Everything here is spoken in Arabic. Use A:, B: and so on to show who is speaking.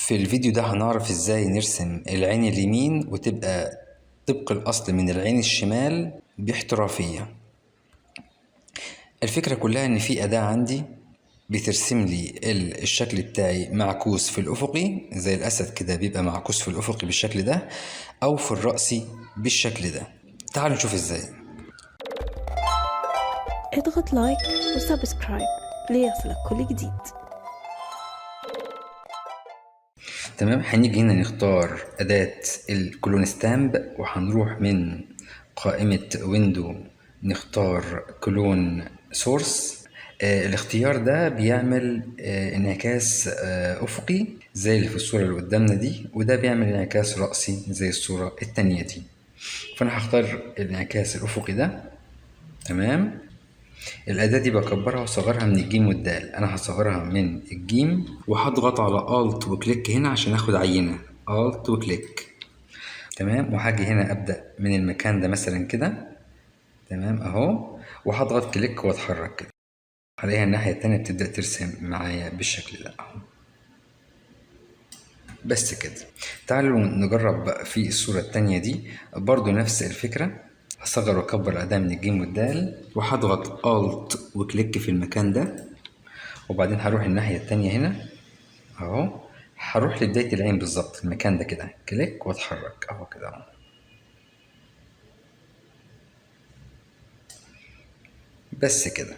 A: في الفيديو ده هنعرف ازاي نرسم العين اليمين وتبقى طبق الأصل من العين الشمال باحترافية. الفكرة كلها ان في أداة عندي بترسم لي الشكل بتاعي معكوس في الأفقي زي الأسد كده، بيبقى معكوس في الأفقي بالشكل ده أو في الرأسي بالشكل ده. تعالوا نشوف ازاي.
B: اضغط لايك وسبسكرايب ليصلك كل جديد.
A: تمام، هنيجي هنا نختار أداة الكلون ستامب وهنروح من قائمة ويندو نختار كلون سورس. الاختيار ده بيعمل انعكاس أفقي زي اللي في الصورة اللي قدامنا دي، وده بيعمل انعكاس رأسي زي الصورة التانية دي. فأنا هختار الانعكاس الأفقي ده. تمام، الأداة دي بكبرها وصغرها من الجيم والدال. أنا هصغرها من الجيم وهضغط على Alt وكليك هنا عشان آخد عينة. Alt وكليك. تمام، وهاجي هنا أبدأ من المكان ده مثلا كده. تمام أهو، وهضغط كليك وأتحرك كده، هلاقيها الناحية التانية بتبدأ ترسم معايا بالشكل ده أهو. بس كده. تعالوا نجرب بقى في الصورة التانية دي برضو نفس الفكرة. هصغر واكبر الأداة من الجيم والدال وهضغط Alt وكليك في المكان ده، وبعدين هروح الناحية التانية هنا اهو، هروح لبداية العين بالظبط المكان ده كده، كليك واتحرك اهو كده اهو. بس كده.